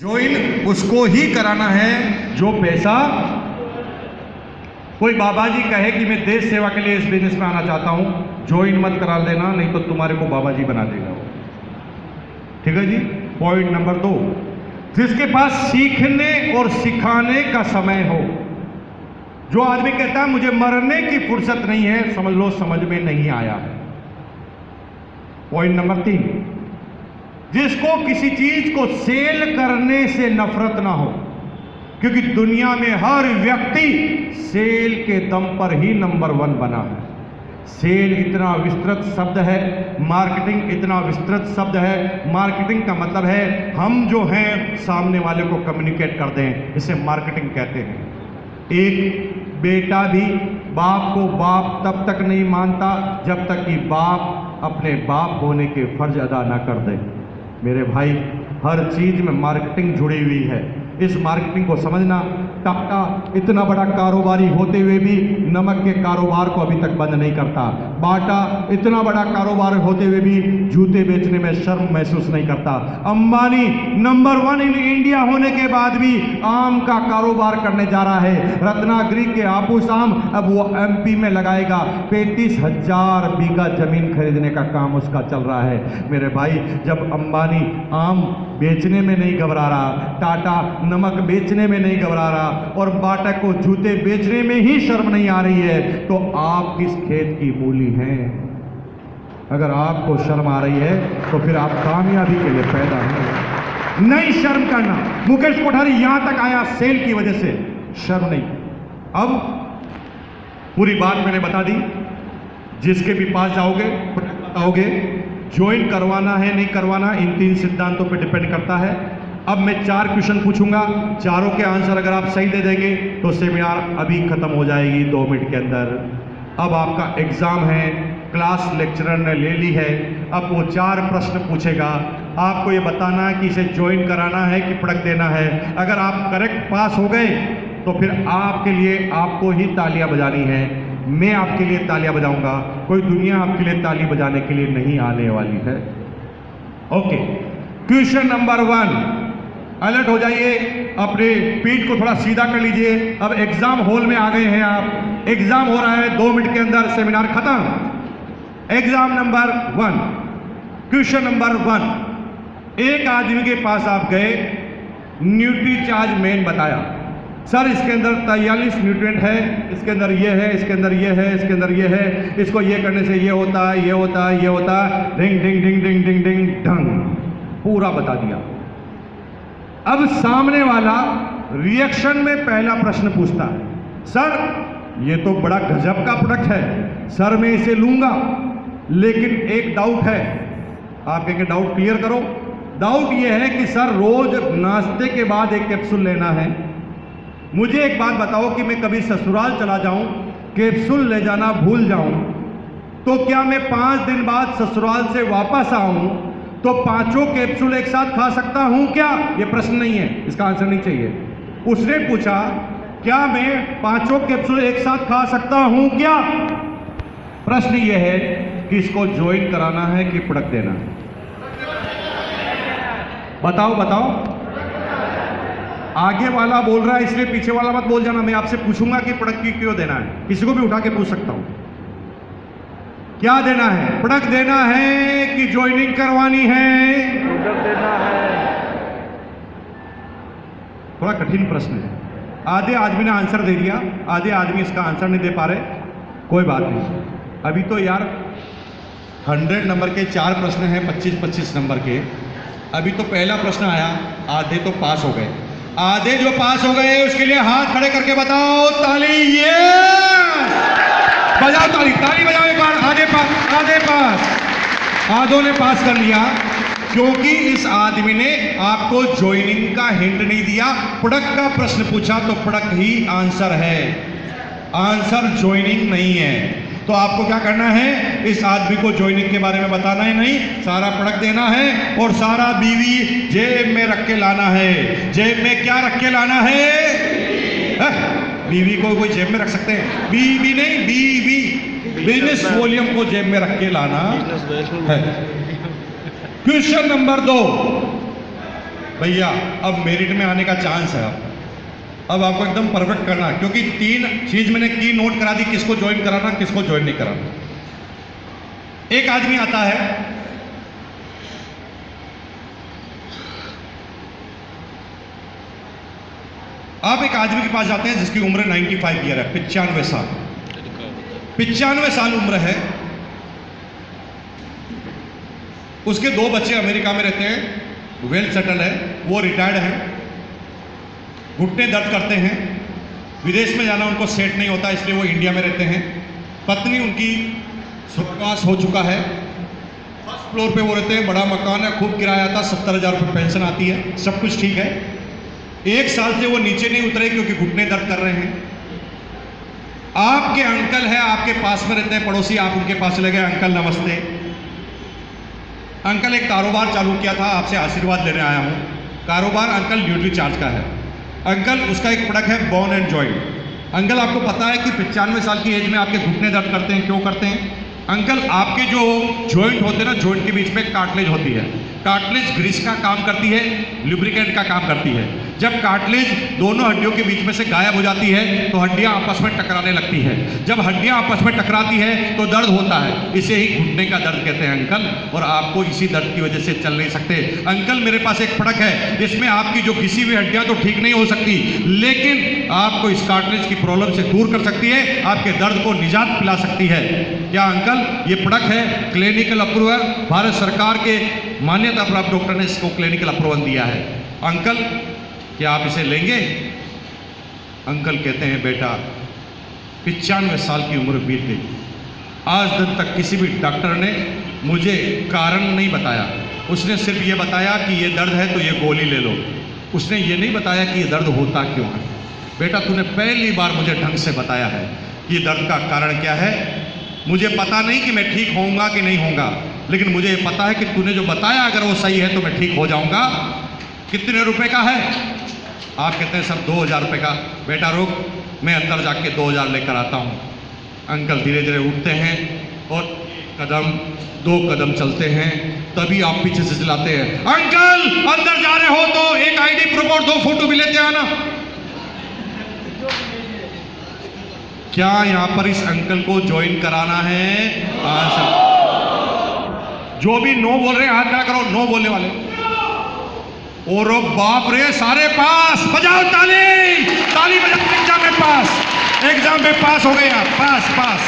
Join उसको ही कराना है जो पैसा। कोई बाबा जी कहे कि मैं देश सेवा के लिए इस बिजनेस में आना चाहता हूं, ज्वाइन मत करा देना, नहीं तो तुम्हारे को बाबा जी बना देगा। ठीक है जी। पॉइंट नंबर 2, जिसके पास सीखने और सिखाने का समय हो। जो आदमी कहता है मुझे मरने की फुर्सत नहीं है, समझ लो समझ में नहीं आया है। पॉइंट नंबर 3, जिसको किसी चीज को सेल करने से नफरत ना हो, क्योंकि दुनिया में हर व्यक्ति सेल के दम पर ही नंबर 1 बना है। सेल इतना विस्तृत शब्द है, मार्केटिंग इतना विस्तृत शब्द है। मार्केटिंग का मतलब है हम जो हैं सामने वाले को कम्युनिकेट कर दें, इसे मार्केटिंग कहते हैं। एक बेटा भी बाप को बाप तब तक नहीं मानता जब तक कि बाप अपने बाप होने के फर्ज अदा ना कर दे। मेरे भाई, हर चीज में मार्केटिंग जुड़ी हुई है। इस मार्केटिंग को समझना। टाटा इतना बड़ा कारोबारी होते हुए भी नमक के कारोबार को अभी तक बंद नहीं करता। बाटा इतना बड़ा कारोबार होते हुए भी जूते बेचने में शर्म महसूस नहीं करता। अंबानी नंबर 1 इन इंडिया होने के बाद भी आम का कारोबार करने जा रहा है। रत्नागिरी के हापुस आम अब वो एमपी में लगाएगा। 35,000 बीघा जमीन खरीदने का काम उसका चल रहा है। मेरे भाई, जब अंबानी आम बेचने में नहीं घबरा रहा, टाटा नमक बेचने में नहीं घबरा रहा और बाटा को जूते बेचने में ही शर्म नहीं आ रही है, तो आप किस खेत की मूली हैं? अगर आपको शर्म आ रही है तो फिर आप कामयाबी के लिए पैदा हैं। नहीं शर्म करना। मुकेश कोठारी यहां तक आया सेल की वजह से, शर्म नहीं। अब पूरी बात मैंने बता दी। जिसके भी पास जाओगे बताओगे ज्वाइन करवाना है नहीं करवाना, इन 3 सिद्धांतों पे डिपेंड करता है। अब मैं 4 क्वेश्चन पूछूंगा, चारों के आंसर अगर आप सही दे देंगे तो सेमिनार अभी खत्म हो जाएगी 2 मिनट के अंदर। अब आपका एग्जाम है, क्लास लेक्चरर ने ले ली है। अब वो 4 प्रश्न पूछेगा, आपको ये बताना है कि इसे ज्वाइन कराना है कि प्रोडक्ट देना है। अगर आप करेक्ट पास हो गए तो फिर आपके लिए आपको ही तालियां बजानी है। मैं आपके लिए तालियां बजाऊंगा, कोई दुनिया आपके लिए ताली बजाने के लिए नहीं आने वाली है। ओके, क्वेश्चन नंबर 1, अलर्ट हो जाइए, अपने पीठ को थोड़ा सीधा कर लीजिए। अब एग्जाम हॉल में आ गए हैं आप, एग्जाम हो रहा है, 2 मिनट के अंदर सेमिनार खत्म। एग्जाम नंबर 1, क्वेश्चन नंबर 1, एक आदमी के पास आप गए, न्यूट्रीचार्ज मेन बताया, सर इसके अंदर 43 न्यूट्रिएंट है, इसके अंदर ये है, इसके अंदर ये है, इसके अंदर ये है, इसको ये करने से ये होता है, ये होता है, ये होता है, डिंग डिंग डिंग डिंग डिंग डिंग ढंग, पूरा बता दिया। अब सामने वाला रिएक्शन में पहला प्रश्न पूछता है, सर ये तो बड़ा गजब का प्रोडक्ट है, सर मैं इसे लूंगा, लेकिन एक डाउट है। आप कहेंगे डाउट क्लियर करो। डाउट ये है कि सर रोज नाश्ते के बाद एक कैप्सूल लेना है। मुझे एक बात बताओ कि मैं कभी ससुराल चला जाऊं, कैप्सूल ले जाना भूल जाऊं, तो क्या मैं 5 दिन बाद ससुराल से वापस आऊं तो 5 कैप्सूल एक साथ खा सकता हूं क्या? यह प्रश्न नहीं है, इसका आंसर नहीं चाहिए। उसने पूछा क्या मैं 5 कैप्सूल एक साथ खा सकता हूं क्या? प्रश्न यह है कि इसको ज्वाइन कराना है कि प्रोडक्ट देना है? बताओ बताओ। आगे वाला बोल रहा है इसलिए पीछे वाला मत बोल जाना। मैं आपसे पूछूंगा कि प्रोडक्ट की क्यों देना है, किसी को भी उठा के पूछ सकता हूं। क्या देना है? प्रोडक्ट देना है कि ज्वाइनिंग करवानी है? प्रोडक्ट देना है। थोड़ा कठिन प्रश्न है। आधे आदमी ने आंसर दे दिया, आधे आदमी इसका आंसर नहीं दे पा रहे। कोई बात नहीं, अभी तो यार 100 नंबर के 4 प्रश्न हैं, 25-25 नंबर के। अभी तो पहला प्रश्न आया, आधे तो पास हो गए। आधे जो पास हो गए उसके लिए हाथ खड़े करके बताओ ताली। ये बजाओ ताली, ताली बजाओ एक बार। आधे पास, आधों ने पास कर लिया, क्योंकि इस आदमी ने आपको ज्वाइनिंग का हिंट नहीं दिया। प्रोडक्ट का प्रश्न पूछा तो प्रोडक्ट ही आंसर है, आंसर ज्वाइनिंग नहीं है। तो आपको क्या करना है, इस आदमी को ज्वाइनिंग के बारे में बताना है नहीं, सारा प्रोडक्ट देना है और सारा बीवी जेब में रख के लाना है। जेब में क्या रख के लाना है? बीवी को कोई जेब में रख सकते हैं? बीवी नहीं, बीवी, बिजनेस वॉल्यूम को जेब में रख के लाना है। क्वेश्चन नंबर 2, भैया अब मेरिट में आने का चांस है। अब आपको एकदम परफेक्ट करना है, क्योंकि 3 चीज मैंने की नोट करा दी, किसको ज्वाइन कराना किसको ज्वाइन नहीं कराना। एक आदमी आता है, आप एक आदमी के पास जाते हैं जिसकी उम्र 95 ईयर है, 95 साल, 95 साल उम्र है। उसके 2 बच्चे अमेरिका में रहते हैं, वेल सेटल है, वो रिटायर्ड है, घुटने दर्द करते हैं, विदेश में जाना उनको सेट नहीं होता, इसलिए वो इंडिया में रहते हैं। पत्नी उनकी स्वर्गवास हो चुका है, फर्स्ट फ्लोर पे वो रहते हैं, बड़ा मकान है, खूब किराया आता, 70,000 रुपये पेंशन आती है, सब कुछ ठीक है। 1 साल से वो नीचे नहीं उतरे क्योंकि घुटने दर्द कर रहे हैं। आपके अंकल है, आपके पास में रहते हैं पड़ोसी, आप उनके पास चले गए, अंकल नमस्ते। अंकल एक कारोबार चालू किया था, आपसे आशीर्वाद लेने आया हूं। कारोबार अंकल ड्यूटी चार्ज का है। अंकल उसका एक प्रोडक्ट है बोन एंड जॉइंट। अंकल आपको पता है कि 95 साल की एज में आपके घुटने दर्द करते हैं, क्यों करते हैं? अंकल आपके जो जॉइंट होते हैं ना, जॉइंट के बीच में कार्टिलेज होती है, कार्टिलेज ग्रीस का काम करती है, लुब्रिकेंट का काम करती है। जब कार्टिलेज दोनों हड्डियों के बीच में से गायब हो जाती है तो हड्डियां आपस में टकराने लगती है। जब हड्डियां आपस में टकराती है तो दर्द होता है, इसे ही घुटने का दर्द कहते हैं अंकल। और आपको इसी दर्द की वजह से चल नहीं सकते। अंकल मेरे पास एक प्रोडक्ट है, इसमें आपकी जो घिसी हुई हड्डियां तो ठीक नहीं हो सकती, लेकिन आपको इस कार्टिलेज की प्रॉब्लम से दूर कर सकती है, आपके दर्द को निजात पिला सकती है। क्या अंकल? ये प्रोडक्ट है क्लिनिकल अप्रूवल, भारत सरकार के मान्यता प्राप्त डॉक्टर ने इसको क्लिनिकल अप्रूवल दिया है। अंकल क्या आप इसे लेंगे? अंकल कहते हैं बेटा 95 साल की उम्र बीत गई, आज दिन तक किसी भी डॉक्टर ने मुझे कारण नहीं बताया। उसने सिर्फ ये बताया कि ये दर्द है तो ये गोली ले लो, उसने ये नहीं बताया कि ये दर्द होता क्यों है। बेटा तूने पहली बार मुझे ढंग से बताया है कि दर्द का कारण क्या है। मुझे पता नहीं कि मैं ठीक होऊंगा कि नहीं होऊंगा, लेकिन मुझे ये पता है कि तूने जो बताया अगर वो सही है तो मैं ठीक हो जाऊंगा। कितने रुपए का है? आप कहते हैं सर 2000 रुपये का। बेटा रुक, मैं अंदर जाके 2000 लेकर आता हूँ। अंकल धीरे धीरे उठते हैं और कदम 2 कदम चलते हैं, तभी आप पीछे से चिल्लाते हैं अंकल अंदर जा रहे हो तो एक आईडी प्रूफ और 2 फोटो भी लेते आना। क्या यहां पर इस अंकल को ज्वाइन कराना है? जो भी नो बोल रहे हैं हाथ खड़ा करो, नो बोलने वाले। और बाप रे, सारे पास, बजाओ ताली, ताली बजाओ। एग्जाम में पास हो गए आप, पास।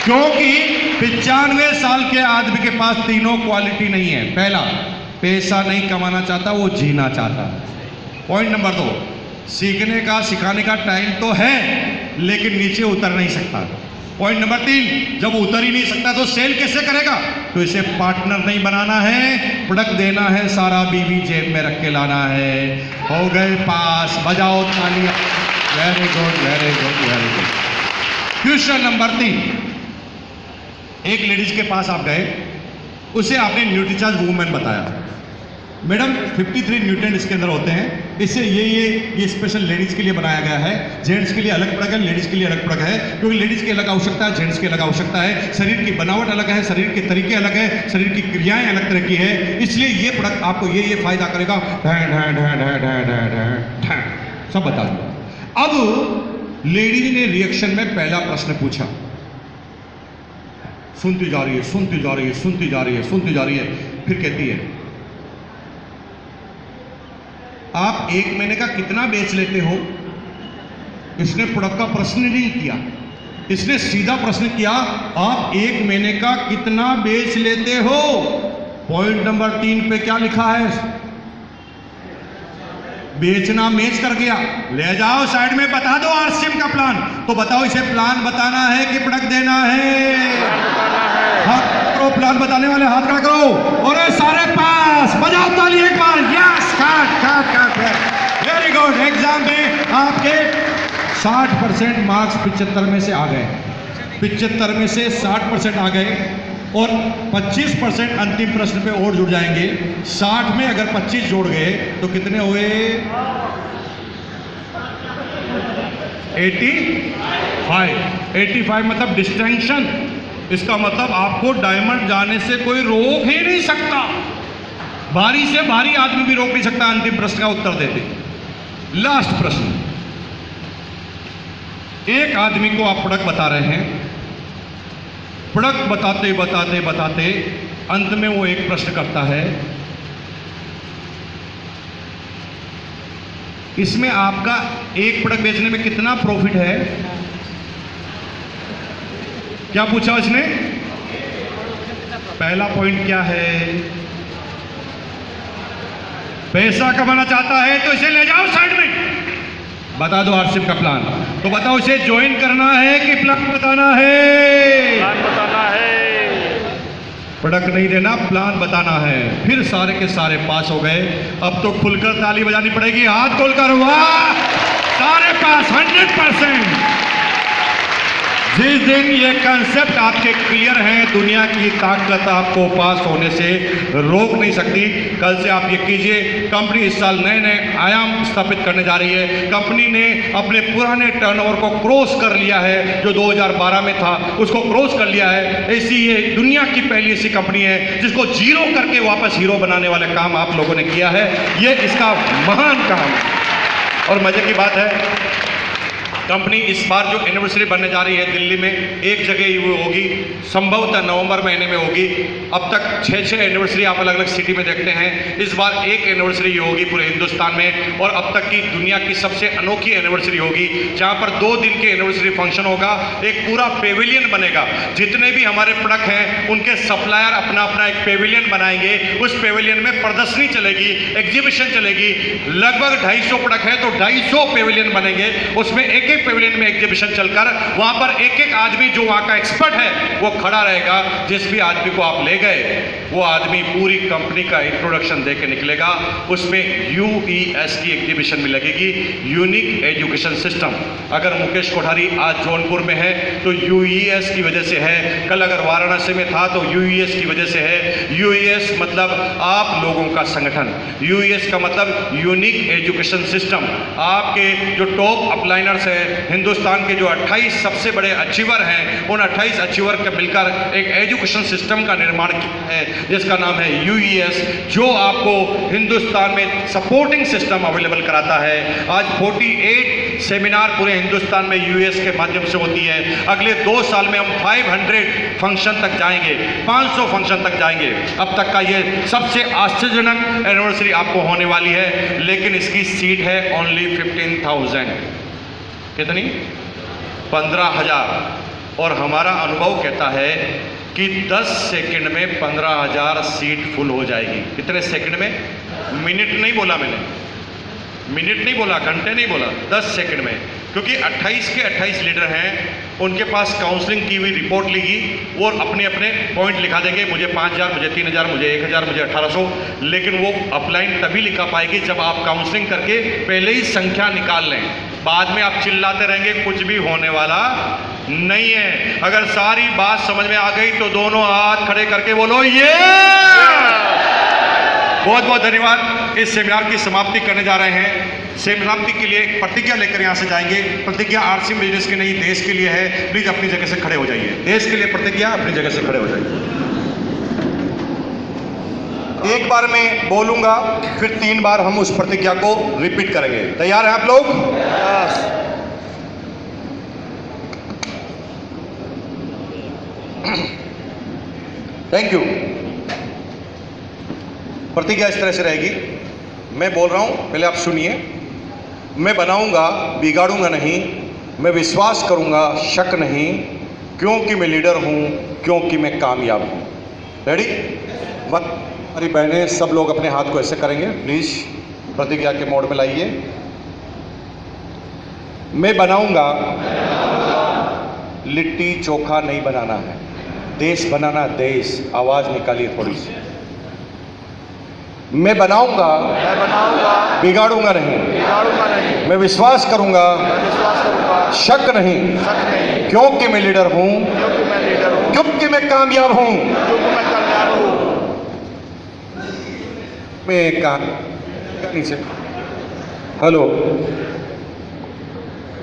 क्योंकि 95 साल के आदमी के पास तीनों क्वालिटी नहीं है। पहला, पैसा नहीं कमाना चाहता, वो जीना चाहता। पॉइंट नंबर 2, सीखने का सिखाने का टाइम तो है लेकिन नीचे उतर नहीं सकता। पॉइंट नंबर 3, जब उतर ही नहीं सकता तो सेल कैसे करेगा? तो इसे पार्टनर नहीं बनाना है, प्रोडक्ट देना है, सारा बीवी जेब में रख के लाना है। हो गए पास, बजाओ तालियां। Very good, very good, very good. Question number 3, एक लेडीज के पास आप गए, उसे आपने न्यूट्रीचार्ज वूमेन बताया। मैडम 53 न्यूट्रिएंट इसके अंदर होते हैं, इससे ये स्पेशल लेडीज के लिए बनाया गया है। जेंट्स के लिए अलग प्रोडक्ट है, लेडीज के लिए अलग प्रोडक्ट है, क्योंकि लेडीज की अलग आवश्यकता है, जेंट्स की अलग आवश्यकता है। शरीर की बनावट अलग है, शरीर के तरीके अलग है, शरीर की क्रियाएं अलग तरह की है, इसलिए ये प्रोडक्ट आपको ये फायदा करेगा। सब बता दूंगा। अब लेडीज ने रिएक्शन में पहला प्रश्न पूछा, सुनती जा रही है, सुनती जा रही है, सुनती जा रही है, सुनती जा रही है। फिर कहती है आप 1 महीने का कितना बेच लेते हो? इसने प्रोडक्ट का प्रश्न नहीं किया, इसने सीधा प्रश्न किया आप 1 महीने का कितना बेच लेते हो? पॉइंट नंबर 3 पे क्या लिखा है? बेचना मैच कर गया। ले जाओ साइड में, बता दो आरसीएम का प्लान। तो बताओ इसे प्लान बताना है कि प्रोडक्ट देना है? हाथ करो, प्लान बताने वाले हाथ खड़ा करो। और सारे पास, बजाओ ताली एक बार। यस, काट। Very good. एग्जाम में आपके 60% मार्क्स 75 में से आ गए, 75 में से 60% आ गए और 25% अंतिम प्रश्न पे और जुड़ जाएंगे। 60 में अगर 25 जोड़ गए तो कितने हुए? 85 मतलब डिस्टिंक्शन। इसका मतलब आपको डायमंड जाने से कोई रोक ही नहीं सकता। भारी से भारी आदमी भी रोक नहीं सकता अंतिम प्रश्न का उत्तर देते। लास्ट प्रश्न, एक आदमी को आप प्रोडक्ट बता रहे हैं, प्रोडक्ट बताते बताते बताते अंत में वो एक प्रश्न करता है, इसमें आपका एक प्रोडक्ट बेचने में कितना प्रॉफिट है? क्या पूछा उसने? पहला पॉइंट क्या है? पैसा कमाना चाहता है तो इसे ले जाओ साइड में, बता दो आरसीएम का प्लान। तो बताओ इसे ज्वाइन करना है कि प्लान बताना है? प्लान बताना है। प्रोडक्ट नहीं देना, प्लान बताना है। फिर सारे के सारे पास हो गए। अब तो खुलकर ताली बजानी पड़ेगी, हाथ खोलकर, वाह, सारे पास 100%। जिस दिन ये कंसेप्ट आपके क्लियर है, दुनिया की ताकत आपको पास होने से रोक नहीं सकती। कल से आप ये कीजिए, कंपनी इस साल नए नए आयाम स्थापित करने जा रही है। कंपनी ने अपने पुराने टर्नओवर को क्रॉस कर लिया है, जो 2012 में था उसको क्रॉस कर लिया है। ऐसी ये दुनिया की पहली ऐसी कंपनी है जिसको जीरो करके वापस हीरो बनाने वाला काम आप लोगों ने किया है। ये इसका महान काम है। और मजे की बात है, कंपनी इस बार जो एनिवर्सरी बनने जा रही है दिल्ली में एक जगह ही वो होगी, संभवतः नवंबर महीने में होगी। अब तक 6 एनिवर्सरी आप अलग अलग सिटी में देखते हैं, इस बार एक एनिवर्सरी होगी पूरे हिंदुस्तान में, और अब तक की दुनिया की सबसे अनोखी एनिवर्सरी होगी, जहां पर 2 दिन के एनिवर्सरी फंक्शन होगा। एक पूरा पेविलियन बनेगा, जितने भी हमारे प्रोडक्ट हैं उनके सप्लायर अपना अपना एक पेविलियन बनाएंगे। उस पेविलियन में प्रदर्शनी चलेगी, एग्जीबिशन चलेगी। लगभग 250 प्रोडक्ट है तो 250 पेविलियन बनेंगे। उसमें एक पेविलियन में एग्जीबिशन चलकर वहां पर एक एक आदमी जो वहां का एक्सपर्ट है वो खड़ा रहेगा। जिस भी आदमी को आप ले गए वो आदमी पूरी कंपनी का इंट्रोडक्शन दे के निकलेगा। उसमें यूईएस की एग्जीबिशन भी लगेगी, यूनिक एजुकेशन सिस्टम। अगर मुकेश कोठारी आज जौनपुर में है तो यूईएस की वजह से है, कल अगर वाराणसी में था तो यूईएस की वजह से है। यूईएस मतलब आप लोगों का संगठन, यूईएस का मतलब यूनिक एजुकेशन सिस्टम। आपके जो टॉप अपलाइनर्स हैं, हिंदुस्तान के जो 28 सबसे बड़े अचीवर हैं, उन 28 अचीवर के मिलकर एक एजुकेशन सिस्टम का निर्माण किया है जिसका नाम है यूईएस, जो आपको हिंदुस्तान में सपोर्टिंग सिस्टम अवेलेबल कराता है। आज 48 सेमिनार पूरे हिंदुस्तान में यूईएस के माध्यम से होती है। अगले 2 साल में हम 500 फंक्शन तक जाएंगे, 500 फंक्शन तक जाएंगे। अब तक का ये सबसे आश्चर्यजनक एनिवर्सरी आपको होने वाली है, लेकिन इसकी सीट है ओनली 15,000। कितनी? 15,000। और हमारा अनुभव कहता है कि 10 सेकंड में 15,000 सीट फुल हो जाएगी। कितने सेकंड में? मिनट नहीं बोला मैंने, मिनट नहीं बोला, घंटे नहीं बोला, 10 सेकंड में। क्योंकि 28 के 28 लीडर हैं, उनके पास काउंसलिंग की हुई रिपोर्ट लेगी, वो अपने अपने पॉइंट लिखा देंगे, मुझे 5,000, मुझे 3,000, मुझे 1,000, मुझे 1,800। लेकिन वो अपलाइन तभी लिखा पाएगी जब आप काउंसलिंग करके पहले ही संख्या निकाल लें। बाद में आप चिल्लाते रहेंगे, कुछ भी होने वाला नहीं है। अगर सारी बात समझ में आ गई तो दोनों हाथ खड़े करके बोलो ये। बहुत बहुत धन्यवाद। इस सेमिनार की समाप्ति करने जा रहे हैं। समाप्ति के लिए एक प्रतिज्ञा लेकर यहाँ से जाएंगे। प्रतिज्ञा आरसीएम बिजनेस की नहीं, देश के लिए है। प्लीज अपनी जगह से खड़े हो जाइए। देश के लिए प्रतिज्ञा, अपनी जगह से खड़े हो जाइए। एक बार मैं बोलूंगा, फिर 3 बार हम उस प्रतिज्ञा को रिपीट करेंगे। तैयार हैं आप लोग? Thank you. प्रतिज्ञा इस तरह से रहेगी, मैं बोल रहा हूं, पहले आप सुनिए। मैं बनाऊंगा, बिगाड़ूंगा नहीं। मैं विश्वास करूंगा, शक नहीं। क्योंकि मैं लीडर हूं, क्योंकि मैं कामयाब हूं। रेडी? हमारी बहनें सब लोग अपने हाथ को ऐसे करेंगे। प्लीज प्रतिज्ञा के मोड में लाइए। मैं बनाऊंगा, लिट्टी चोखा नहीं बनाना है, देश बनाना है, देश। आवाज निकालिए थोड़ी सी। मैं बनाऊंगा, बिगाड़ूंगा नहीं, मैं विश्वास करूंगा, शक नहीं, क्योंकि मैं लीडर हूं, क्योंकि मैं कामयाब हूं। मैं नीचे हेलो